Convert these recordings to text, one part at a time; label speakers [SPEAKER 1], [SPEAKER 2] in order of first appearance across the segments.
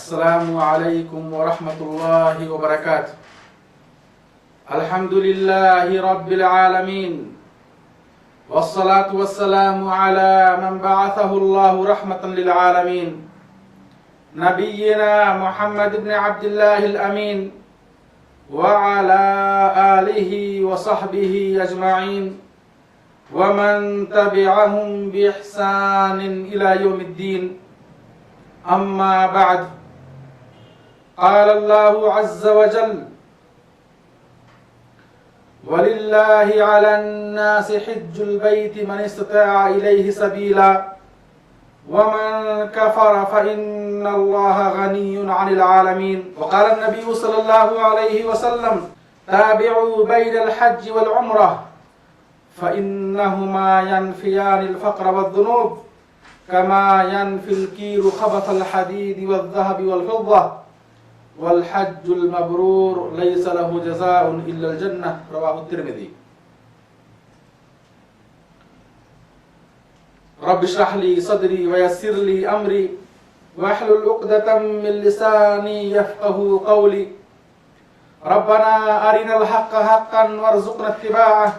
[SPEAKER 1] السلام عليكم ورحمة الله وبركاته. الحمد لله رب العالمين، والصلاة والسلام على من بعثه الله رحمة للعالمين، نبينا محمد بن عبد الله الأمين وعلى آله وصحبه أجمعين ومن تبعهم بإحسان إلى يوم الدين. أما بعد، قال الله عز وجل: ولله على الناس حج البيت من استطاع إليه سبيلا ومن كفر فإن الله غني عن العالمين. وقال النبي صلى الله عليه وسلم: تابعوا بين الحج والعمرة فإنهما ينفيان الفقر والذنوب كما ينفي الكير خبث الحديد والذهب والفضة والحج المبرور ليس له جزاء إلا الجنة. رواه الترمذي. رب اشرح لي صدري ويسر لي أمري واحلل عقدة من لساني يفقه قولي. ربنا أرنا الحق حقا وارزقنا اتباعه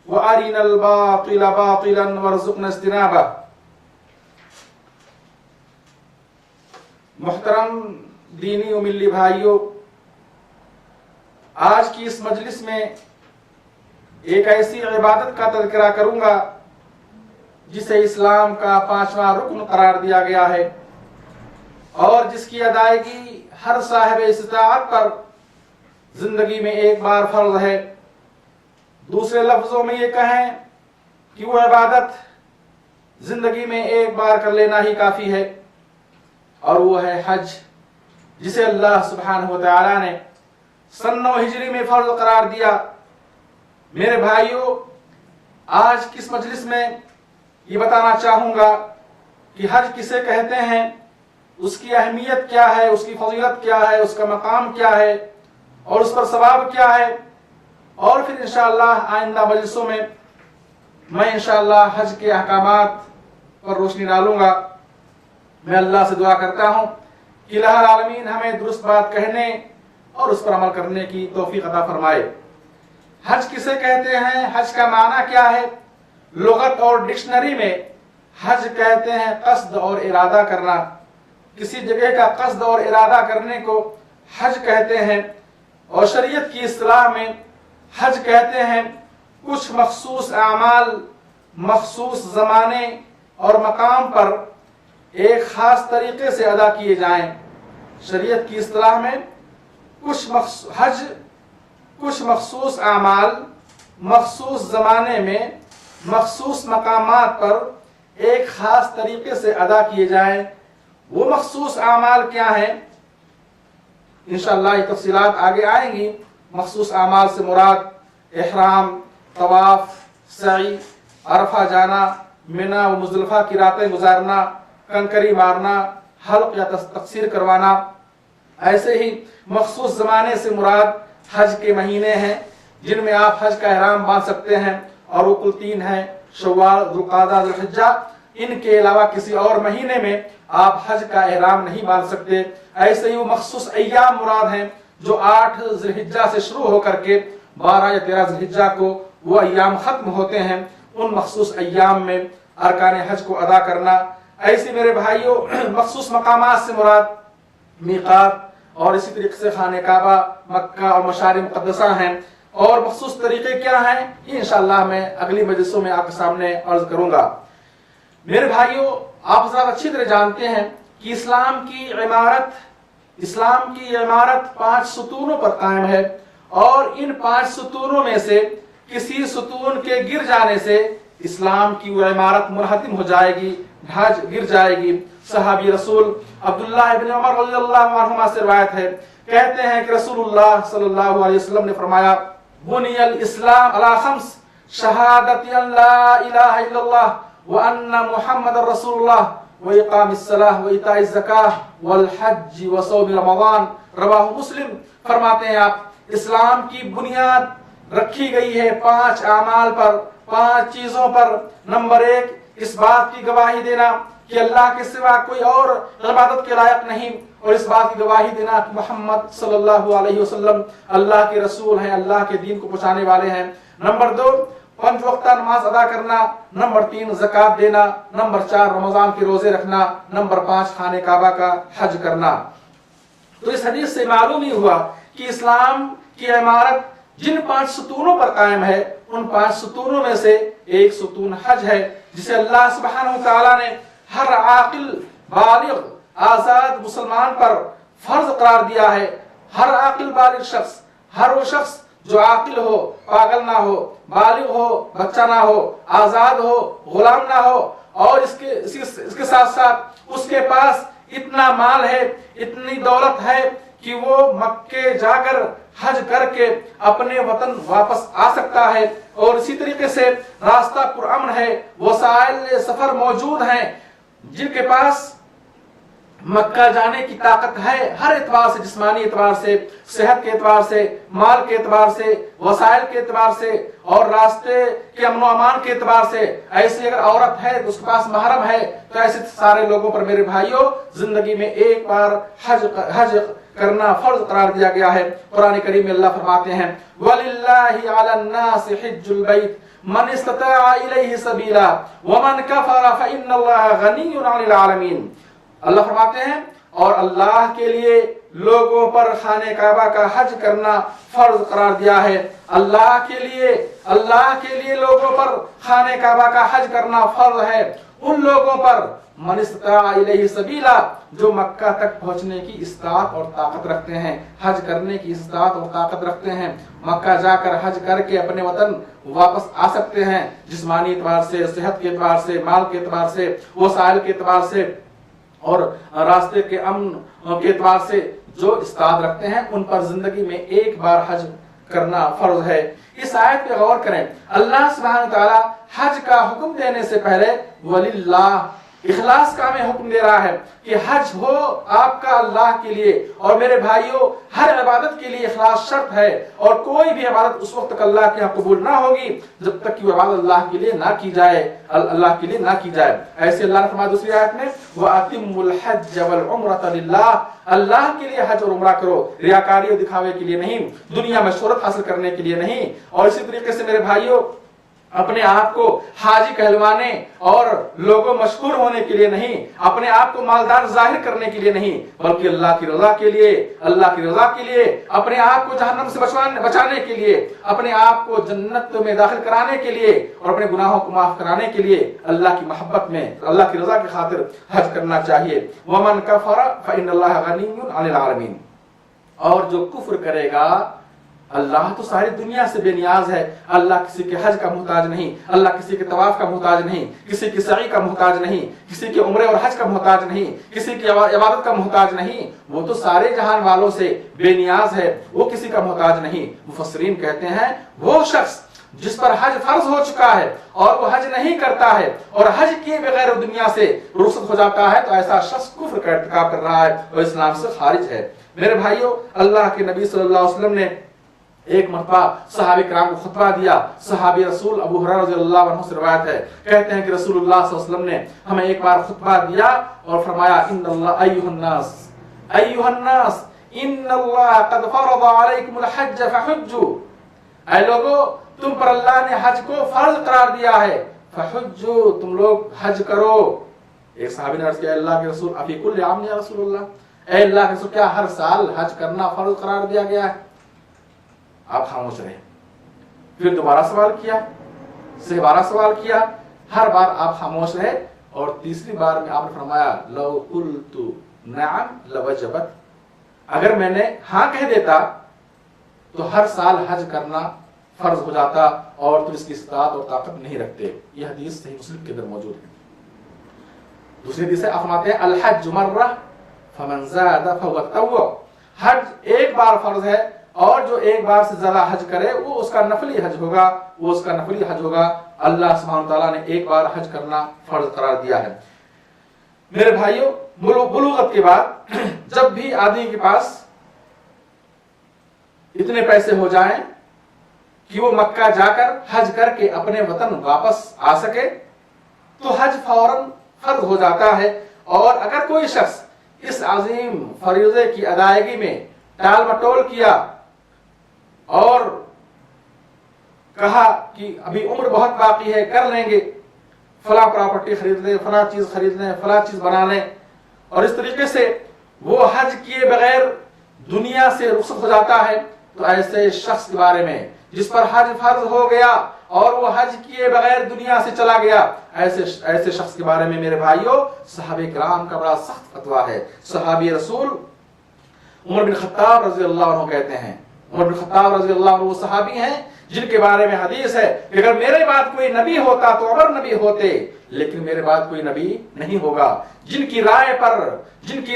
[SPEAKER 1] وأرنا الباطل باطلا وارزقنا اجتنابه. محترم دینی و ملی بھائیوں، آج کی اس مجلس میں ایک ایسی عبادت کا تذکرہ کروں گا جسے اسلام کا 5واں رکن قرار دیا گیا ہے اور جس کی ادائیگی ہر صاحب استطاعت پر زندگی میں ایک بار فرض ہے. دوسرے لفظوں میں یہ کہیں کہ وہ عبادت زندگی میں ایک بار کر لینا ہی کافی ہے، اور وہ ہے حج، جسے اللہ سبحانہ و تعالی نے سن 9 ہجری میں فرض قرار دیا. میرے بھائیوں، آج کس مجلس میں یہ بتانا چاہوں گا کہ حج کسے کہتے ہیں، اس کی اہمیت کیا ہے، اس کی فضیلت کیا ہے، اس کا مقام کیا ہے اور اس پر ثواب کیا ہے، اور پھر انشاءاللہ آئندہ مجلسوں میں میں انشاءاللہ حج کے احکامات پر روشنی ڈالوں گا. میں اللہ سے دعا کرتا ہوں کہ الہ العالمین ہمیں درست بات کہنے اور اس پر عمل کرنے کی توفیق عطا فرمائے. حج کسے کہتے ہیں، حج کا معنی کیا ہے؟ لغت اور ڈکشنری میں حج کہتے ہیں قصد اور ارادہ کرنا. کسی جگہ کا قصد اور ارادہ کرنے کو حج کہتے ہیں، اور شریعت کی اصطلاح میں حج کہتے ہیں کچھ مخصوص اعمال مخصوص زمانے اور مقام پر ایک خاص طریقے سے ادا کیے جائیں. شریعت کی اصطلاح میں حج کچھ مخصوص اعمال مخصوص زمانے میں مخصوص مقامات پر ایک خاص طریقے سے ادا کیے جائیں. وہ مخصوص اعمال کیا ہیں؟ انشاءاللہ یہ تفصیلات آگے آئیں گی. مخصوص اعمال سے مراد احرام، طواف، سعی، عرفہ جانا، منی و مزدلفہ کی راتیں گزارنا، کنکری مارنا، حلق یا تقصیر کروانا. ایسے ہی مخصوص زمانے سے مراد حج کے مہینے ہیں جن میں آپ حج کا احرام باندھ سکتے ہیں، اور وہ کل 3 ہیں: شوال، ذوالقعدہ، ذوالحجہ. ان کے علاوہ کسی اور مہینے میں آپ حج کا احرام نہیں باندھ سکتے. ایسے ہی وہ مخصوص ایام مراد ہیں جو 8 ذی الحجہ سے شروع ہو کر کے 12 یا 13 ذی الحجہ کو وہ ایام ختم ہوتے ہیں. ان مخصوص ایام میں ارکان حج کو ادا کرنا. ایسے میرے بھائیوں، مخصوص مقامات سے مراد میقات اور اسی طریقے سے خانہ کعبہ، مکہ اور مشاعر مقدسہ ہیں. اور مخصوص طریقے کیا ہیں یہ انشاءاللہ میں اگلی مجلسوں میں آپ کے سامنے عرض کروں گا. میرے بھائیوں، آپ حضرات اچھی طرح جانتے ہیں کہ اسلام کی عمارت 5 ستونوں پر قائم ہے، اور ان 5 ستونوں میں سے کسی ستون کے گر جانے سے اسلام کی وہ عمارت منہدم ہو جائے گی، ڈھانچ گر جائے گی. صحابی رسول عبداللہ ابن عمر رضی اللہ عنہما سے روایت ہے، کہتے ہیں کہ رسول اللہ صلی اللہ علیہ وسلم نے فرمایا: بنی الاسلام علی 5: شہادت ان لا الہ الا اللہ وان محمد رسول اللہ واقام الصلاۃ وایتاء الزکاۃ والحج وصوم رمضان. رواہ مسلم. فرماتے ہیں آپ، اسلام کی بنیاد رکھی گئی ہے 5 اعمال پر، 5 چیزوں پر. نمبر 1، اس بات کی گواہی دینا कि अल्लाह के सिवा कोई और इबादत के लायक नहीं, और इस बात की गवाही देना कि मोहम्मद सल्लल्लाहु अलैहि वसल्लम अल्लाह के रसूल हैं, अल्लाह के दीन को पहुंचाने वाले हैं। नंबर 2, 5 वक्त नमाज अदा करना। नंबर 3, ज़कात देना। नंबर 4, रमजान के रोजे रखना। नंबर 5, खाने काबा का हज करना। तो इस हदीस से मालूम ही हुआ कि इस्लाम की इमारत जिन 5 सुतूनों पर कायम है, उन 5 सुतूनों में से एक सुतून हज है, जिसे अल्लाह सुब्हानहू तआला ने हर आकिल बालिग आजाद मुसलमान पर फर्ज करार दिया है। हर आकिल बालिग शख्स, हर वो शख्स जो आकिल हो, पागल ना हो, बालिग हो, बच्चा ना हो, आजाद हो, गुलाम ना हो, और इसके साथ साथ उसके पास इतना माल है, इतनी दौलत है कि वो मक्के जाकर हज करके अपने वतन वापस आ सकता है, और इसी तरीके से रास्ता पुरअमन है, वसाइल सफर मौजूद हैं, जिनके पास मक्का जाने की ताकत है हर एतबार से, जिस्मानी एतबार से, सेहत के एतबार से, माल के एतबार से, वसाइल के एतबार से, और रास्ते के अमन अमान के एतबार से। ऐसी अगर औरत है तो उसके पास महरम है, तो ऐसे सारे लोगों पर मेरे भाइयों जिंदगी में एक बार हज करना फर्ज करार दिया गया है। कुरान करीम में अल्लाह फरमाते हैं, वलिल्लाहि अलन्नासि हिज्जुल बैत मन इस्तताअ इलैहि सबीला वमन कफर फइन्नल्लाह गनिय्युन अनिल आलमीन। अल्लाह फरमाते हैं, और अल्लाह के लिए लोगों पर खाने काबा का हज करना फर्ज करार दिया है। अल्लाह के लिए लोगों पर खाने काबा का हज करना फर्ज है उन लोगों पर मन इस्तताअ इलैहि सबीला, जो मक्का तक पहुंचने की इस्तात और ताकत रखते हैं, हज करने की इस्तात और ताकत रखते हैं, मक्का जाकर हज करके अपने वतन वापस आ सकते हैं, जिस्मानी एतबार से, सेहत के एतबार से, माल के एतबार से, वसाइल के एतबार से, और रास्ते के अमन के एतबार से जो इस्तात रखते हैं, उन पर जिंदगी में एक बार हज करना फर्ज है। इस आयत पे गौर करें, अल्लाह सुब्हानहू व तआला हज का हुक्म देने से पहले वलिल्लाह इखलास का हमें हुक्म दे रहा है कि हज हो आपका अल्लाह के लिए। और मेरे भाइयों, हर इबादत के लिए इखलास शर्त है, और कोई भी इबादत उस वक्त तक अल्लाह के यहाँ कबूल ना होगी जब तक कि वो इबादत अल्लाह के लिए ना की जाए, अल्लाह के लिए ना की जाए। ऐसे अल्लाह ने फरमाया दूसरी आयत में, वअतिमुल हज्ज वल उम्रता लिल्लाह, अल्लाह के लिए हज और उम्रा करो, रियाकारी और दिखावे के लिए नहीं, दुनिया में शोहरत हासिल करने के लिए नहीं। और इसी तरीके से मेरे भाइयों, अपने आप को हाजी कहलवाने और लोगों मशहूर होने के लिए नहीं, अपने आप को मालदार जाहिर करने के लिए नहीं, बल्कि अल्लाह की रजा के लिए, अल्लाह की रजा के लिए, अपने आप को जहन्नम से बचाने के लिए, अपने आप को जन्नत में दाखिल कराने के लिए, और अपने गुनाहों को माफ कराने के लिए अल्लाह की मोहब्बत में, अल्लाह की रजा की खातिर हज करना चाहिए। वमन कफर फइन्नल्लाह गनिय्युन अनिल आलमीन, और जो कुफ्र करेगा, अल्लाह तो सारी दुनिया से बेनियाज है, अल्लाह किसी के हज का मुहताज नहीं, अल्लाह किसी के तवाफ का मुहताज नहीं, किसी की सई का मुहताज नहीं, किसी के उम्रे और हज का मुहताज नहीं, किसी की इबादत का मुहताज नहीं, वो तो सारे जहान वालों से बेनियाज है, वो किसी का मुहताज नहीं। मुफस्सिरीन कहते हैं, वो शख्स जिस पर हज फर्ज हो चुका है और वो हज नहीं करता है और हज किए बगैर दुनिया से रुखसत हो जाता है, तो ऐसा शख्स कुफ्र का इर्तिकाब कर रहा है और इस्लाम से खारिज है। मेरे भाइयों, अल्लाह के नबी सल्लल्लाहु अलैहि वसल्लम ने एक मरतबा सहाबी किराम को खुतबा दिया। सहाबी रसूल अबू हुरैरा रज़ियल्लाहु अन्हु से रिवायत है, कहते हैं कि रसूलुल्लाह सल्लल्लाहु अलैहि वसल्लम ने हमें एक बार खुतबा दिया और फरमाया, इन्नल्लाह अय्युहन्नास इन्नल्लाह क़द फ़रज़ अलैकुमुल हज्ज फ़हुज्जू, ऐ लोगों, तुम पर अल्लाह ने हज को फर्ज करार दिया है, फ़हुज्जू, तुम लोग हज करो। एक सहाबी ने अर्ज़ किया, अल्लाह के रसूल अफ़ी कुल्लि आम या रसूलल्लाह, ऐ अल्लाह के रसूल, क्या हर साल हज करना फर्ज करार दिया गया है? आप खामोश रहे। फिर दोबारा सवाल किया, दोबारा सवाल किया, हर बार आप खामोश रहे, और तीसरी बार में आपने फरमाया, लौ कुल्तु नअम लवजबत, अगर मैंने हाँ कह देता तो हर साल हज करना फर्ज हो जाता और तुम इसकी इस्तात और ताकत नहीं रखते। यह हदीस सही मुस्लिम के अंदर मौजूद है। दूसरी हदीस है, आप फरमाते हैं, अल हज मर्रा फमन ज़ादा फहुव तव्वा, हज एक बार फर्ज है और जो एक बार से ज्यादा हज करे वो उसका नफली हज होगा, वो उसका नफली हज होगा। अल्लाह सुब्हानहू व तआला ने एक बार हज करना फर्ज करार दिया है। मेरे भाइयों, बुलूगत के बाद जब भी आदमी के पास इतने पैसे हो जाएं कि वो मक्का जाकर हज करके अपने वतन वापस आ सके, तो हज फौरन فرض ہو جاتا ہے، اور اگر کوئی شخص اس عظیم فریضے کی ادائیگی میں ٹال مٹول کیا اور کہا کہ ابھی عمر بہت باقی ہے، کر لیں گے، فلاں پراپرٹی خرید لیں، فلاں چیز خرید لیں، فلاں چیز بنا لیں، اور اس طریقے سے وہ حج کیے بغیر دنیا سے رخصت ہو جاتا ہے، تو ایسے شخص کے بارے میں جس پر حج فرض ہو گیا اور وہ حج کیے بغیر دنیا سے چلا گیا، ایسے شخص کے بارے میں میرے بھائیوں صحابہ کرام کا بڑا سخت فتویٰ ہے۔ صحابی رسول عمر بن خطاب رضی اللہ عنہ کہتے ہیں، عمر بن خطاب رضی اللہ عنہ وہ صحابی ہیں جن کے بارے میں حدیث ہے کہ اگر میرے بعد کوئی نبی ہوتا تو عمر نبی ہوتے، لیکن میرے بعد کوئی نبی نہیں ہوگا۔ جن کی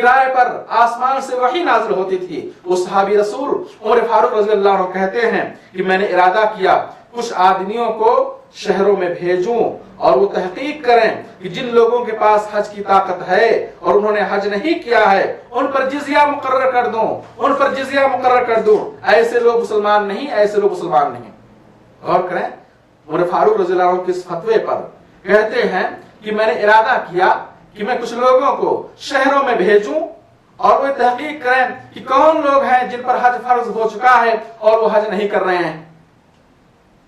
[SPEAKER 1] رائے پر آسمان سے وحی نازل ہوتی تھی، وہ صحابی رسول عمر فاروق رضی اللہ عنہ کہتے ہیں کہ میں نے ارادہ کیا کچھ آدمیوں کو شہروں میں بھیجوں اور وہ تحقیق کریں کہ جن لوگوں کے پاس حج کی طاقت ہے اور انہوں نے حج نہیں کیا ہے ان پر جزیہ مقرر کر دوں، ایسے لوگ مسلمان نہیں۔ غور کریں، عمر فاروق رضی اللہ عنہ کے اس فتوے پر کہتے ہیں کہ میں نے ارادہ کیا کہ میں کچھ لوگوں کو شہروں میں بھیجوں اور وہ تحقیق کریں کہ کون لوگ ہیں جن پر حج فرض ہو چکا ہے اور وہ حج نہیں کر رہے ہیں،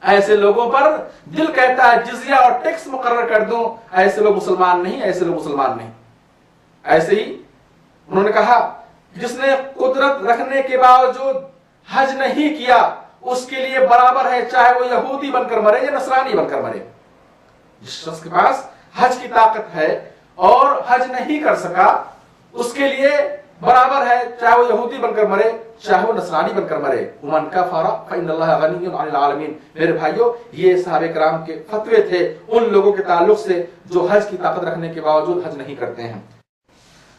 [SPEAKER 1] ایسے لوگوں پر دل کہتا ہے جزیہ اور ٹیکس مقرر کر دوں، ایسے لوگ مسلمان نہیں۔ ایسے ہی انہوں نے کہا جس نے قدرت رکھنے کے باوجود حج نہیں کیا اس کے لیے برابر ہے چاہے وہ یہودی بن کر مرے یا نصرانی بن کر مرے۔ جس شخص کے پاس حج کی طاقت ہے اور حج نہیں کر سکا اس کے لیے برابر ہے چاہے وہ یہودی بن کر مرے چاہے وہ نصرانی بن کر مرے۔ ومن کفر فإن اللہ غنی عن العالمین۔ میرے بھائیوں یہ صحابہ کرام کے فتوے تھے ان لوگوں کے تعلق سے جو حج کی طاقت رکھنے کے باوجود حج نہیں کرتے ہیں۔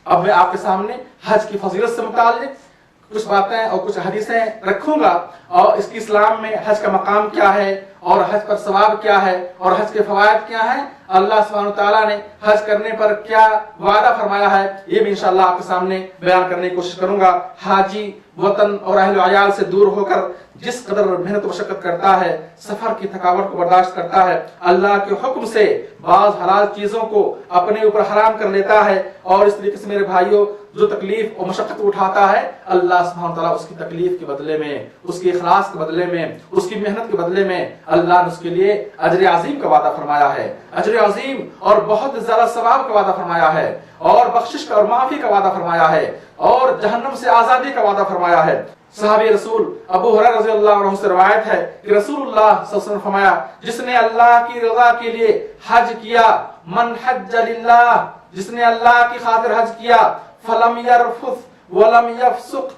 [SPEAKER 1] اب میں آپ کے سامنے حج کی فضیلت سے متعلق کچھ باتیں اور کچھ حدیثیں رکھوں گا، اور اس کی اسلام میں حج کا مقام کیا ہے اور حج پر ثواب کیا ہے اور حج کے فوائد کیا ہیں، اللہ سبحانہ وتعالیٰ نے حج کرنے پر کیا وعدہ فرمایا ہے، یہ بھی انشاءاللہ آپ کے سامنے بیان کرنے کی کوشش کروں گا۔ حاجی وطن اور اہل و عیال سے دور ہو کر جس قدر محنت و مشقت کرتا ہے، سفر کی تھکاوٹ کو برداشت کرتا ہے، اللہ کے حکم سے بعض حلال چیزوں کو اپنے اوپر حرام کر لیتا ہے، اور اس طریقے سے میرے بھائیوں جو تکلیف اور مشقت اٹھاتا ہے، اللہ سبحانہ تعالیٰ اس کی تکلیف کے بدلے میں، اس کے اخلاص کے بدلے میں، اس کی محنت کے بدلے میں اللہ نے اس کے لیے اجر عظیم کا وعدہ فرمایا ہے، اجر عظیم اور بہت زیادہ ثواب کا وعدہ فرمایا ہے، اور بخشش کا اور معافی کا وعدہ فرمایا ہے، اور جہنم سے آزادی کا وعدہ فرمایا ہے۔ صحابی رسول ابو ہریرہ رضی اللہ عنہ سے روایت ہے کہ رسول اللہ صلی اللہ علیہ وسلم فرمایا جس نے اللہ کی رضا کے لیے حج کیا، من حج للہ، جس نے اللہ کی خاطر حج کیا، فلم یرفث ولم یفسق،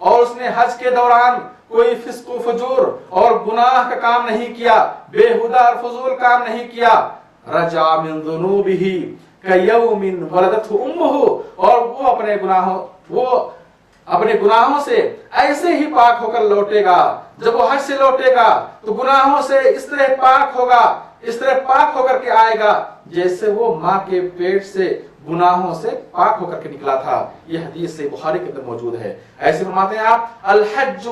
[SPEAKER 1] اور اس نے حج کے دوران کوئی فسق و فجور اور گناہ کا کام نہیں کیا، بےہودہ اور فضول کام نہیں کیا، رجع من ذنوبہ کیوم ولدتہ امہ، اور وہ اپنے گناہوں سے ایسے ہی پاک ہو کر لوٹے گا، جب وہ حج سے لوٹے گا تو گناہوں سے اس طرح پاک ہوگا، اس طرح پاک ہو کر کے آئے گا جیسے وہ ماں کے پیٹ سے گناہوں سے پاک ہو کر کے نکلا تھا۔ یہ حدیث سے بخاری کے اندر موجود ہے۔ ایسے فرماتے ہیں آپ الحج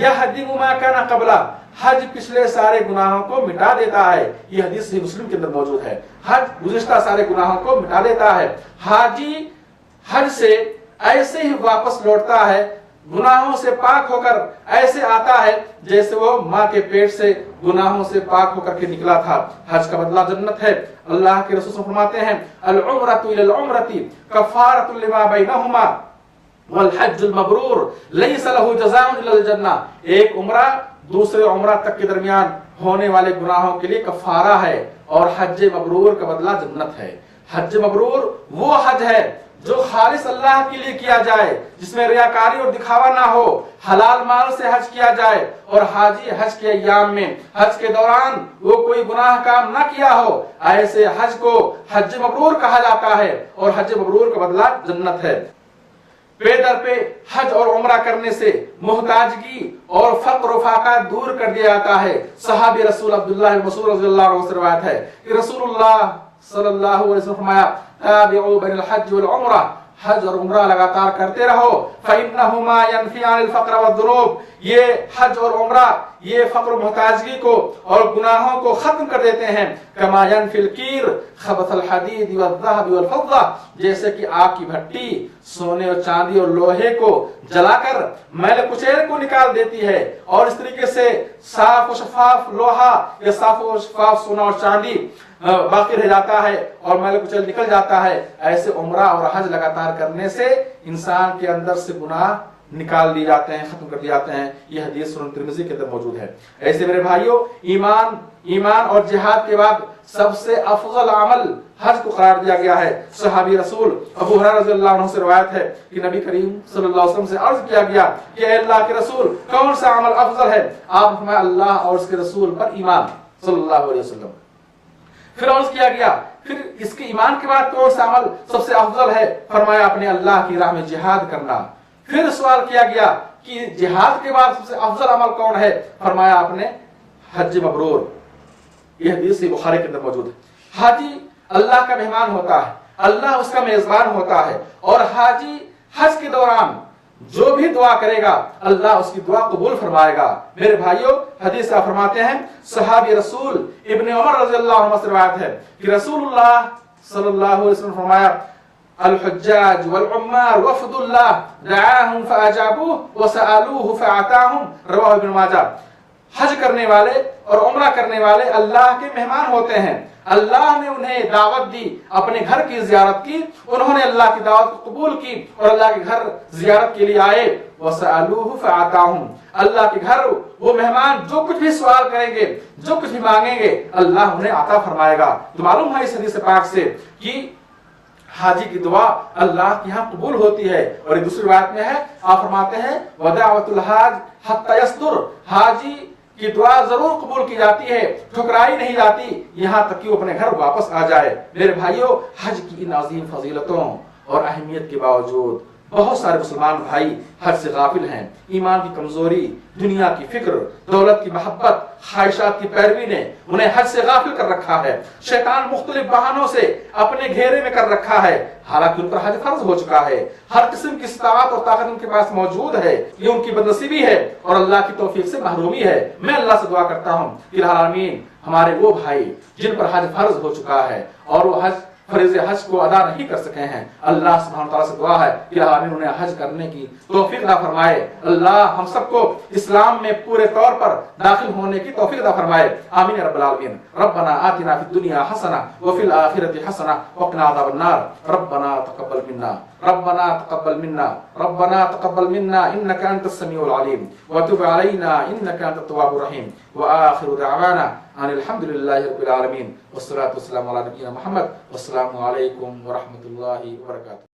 [SPEAKER 1] یہدم ما کان قبلہ، حج پچھلے سارے گناہوں کو مٹا دیتا ہے، یہ حدیث صحیح مسلم کے اندر موجود ہے۔ حج گزشتہ سارے گناہوں کو مٹا دیتا ہے۔ حاجی حج سے ایسے ہی واپس لوٹتا ہے، گناہوں سے پاک ہو کر ایسے آتا ہے جیسے وہ ماں کے پیٹ سے گناہوں سے پاک ہو کر کے نکلا تھا۔ حج کا بدلہ جنت ہے۔ اللہ کے رسول فرماتے ہیں العمرۃ الی العمرۃ کفارۃ لما بینہما والحج المبرور لیس له جزاء الا الجنہ، ایک عمرہ دوسرے عمرہ تک کے درمیان ہونے والے گناہوں کے لیے کفارہ ہے، اور حج مبرور کا بدلہ جنت ہے۔ حج مبرور وہ حج ہے جو خالص اللہ کے لیے کیا جائے، جس میں ریاکاری اور دکھاوا نہ ہو، حلال مال سے حج کیا جائے، اور حاجی حج کے ایام میں حج کے دوران وہ کوئی گناہ کام نہ کیا ہو، ایسے حج کو حج مبرور کہا جاتا ہے، اور حج مبرور کا بدلہ جنت ہے۔ پے در پہ حج اور عمرہ کرنے سے محتاجگی اور فقر و فاقہ دور کر دیا جاتا ہے۔ صحابی رسول عبداللہ بن مسعود رضی اللہ عنہ سے روایت ہے کہ رسول اللہ صلی اللہ علیہ وسلم فرمایا تابعوا بین الحج والعمرہ، हज और उम्रा लगातार करते रहो। फ़इन्नहुमा यनफ़ियानिल फ़क़्र वद्दुनूब, ये हज और उम्रा ये फक्र मोहताजगी को और गुनाहों को खत्म कर देते हैं। कमा यनफ़िल कीर ख़बथल हदीद वज़्ज़हब वल-फ़िद्दा, जैसे कि आग की भट्टी सोने और चांदी और लोहे को जलाकर मैल कुचैल को निकाल देती है, और इस तरीके से साफ और शफाफ लोहा या साफ और शफाफ सोना और चांदी बाकी रह जाता है और मैल कुचैल निकल जाता है। ऐसे उम्रा और हज लगातार करने से इंसान के अंदर से गुनाह निकाल दिए जाते हैं, खत्म कर दिए जाते हैं। ये हदीस सुनन तिरमिज़ी के अंदर मौजूद है। ऐसे मेरे भाइयों, ईमान और जिहाद के बाद सबसे अफजल अमल हज को करार दिया गया है। सहाबी रसूल अबू हुरैरा रज़ियल्लाहु अन्हु से रिवायत है कि नबी करीम सल्लल्लाहु अलैहि वसल्लम से अर्ज किया गया कि अल्लाह के रसूल कौन सा अमल अफजल है? आप फरमाया अल्लाह और उसके रसूल पर ईमान सल्लल्लाहु अलैहि वसल्लम। फिर अर्ज किया गया फिर इसके ईमान के बाद कौन सा अमल सबसे अफजल है? फरमाया अपने अल्लाह की राह में जिहाद करना। फिर सवाल किया गया कि जिहाद के बाद सबसे अफजल अमल कौन है? फरमाया आपने हज मबरूर। यह हदीस बुखारी के अंदर मौजूद है। हाजी अल्लाह का मेहमान होता है, अल्लाह उसका मेजबान होता है, और हाजी हज के दौरान जो भी दुआ करेगा अल्लाह उसकी दुआ कबूल फरमाएगा। मेरे भाइयों, हदीस का फरमाते हैं सहाबी रसूल इब्ने उमर रज़ियल्लाहु अन्हु से रिवायत है कि रसूलुल्लाह सल्लल्लाहु अलैहि वसल्लम फरमाया अल-हुज्जाज वल-उम्मार वफ़दुल्लाह दआहुम फ़अजाबूहु व सअलूहु फ़अताहुम, रवाहु इब्न माजा। हज करने वाले और उम्रा करने वाले अल्लाह के मेहमान होते हैं। अल्लाह ने उन्हें दावत दी, अपने घर की जियारत की, उन्होंने अल्लाह की दावत को कबूल की और अल्लाह के घर जियारत के लिए आए। वसअलूहु फ़अताहुम, अल्लाह के घर वो मेहमान जो कुछ भी सवाल करेंगे, जो कुछ भी मांगेंगे, अल्लाह उन्हें अता फरमाएगा। तो मालूम है इस हदीस पाक से कि हाजी की दुआ अल्लाह की यहाँ कबूल होती है। और दूसरी रिवायत में है, आप फरमाते हैं वदावतुल हाज हत्ता यस्दुर, हाजी की दुआ जरूर कबूल की जाती है, ठुकराई नहीं जाती, यहाँ तक कि वो अपने घर वापस आ जाए। मेरे भाइयों, हज की इन अजीम फजीलतों और अहमियत के बावजूद बहुत सारे मुसलमान भाई हज से गाफिल हैं। ईमान की कमजोरी, दुनिया की फिक्र, दौलत की मोहब्बत, ख्वाहिशात की पैरवी ने उन्हें हज से गाफिल कर रखा है। शैतान मुख्तलिफ बहानों से अपने घेरे में कर रखा है, हालांकि उन पर हज फर्ज हो चुका है। हर किस्म की इस्तात और ताकत उनके पास मौजूद है। ये उनकी बदनसीबी है और अल्लाह की तौफीक से महरूमी है। मैं अल्लाह से दुआ करता हूँ कि आमीन, हमारे वो भाई जिन पर हज फर्ज हो चुका है और वो फरीज़े हज को अदा नहीं कर सके हैं, अल्लाह सुब्हानहू तआला से दुआ है कि आमीन उन्हें हज करने की तौफीक अता फरमाए। अल्लाह हम सबको इस्लाम में पूरे तौर पर दाखिल होने की तौफीक अता फरमाए। आमीन या रब्बल आलमीन। रब्बना आतिना फिद दुनिया हसना व फिल आखिरति हसना व क़िना अज़ाबन्नार। रब्बना तक़ब्बल मिन्ना रब्बना तक़ब्बल मिन्ना रब्बना तक़ब्बल मिन्ना इन्नका अंतस समीउल अलीम व तुब अलैना इन्नका अंतत तव्वाबुर रहीम। व आखिरु दअवाना अनिल हम्दुलिल्लाहि रब्बिल आलमीन वस्सलातु वस्सलामु अला नबिय्यिना मुहम्मद वस्सलामु अलैकुम व रहमतुल्लाहि व बरकातुहू।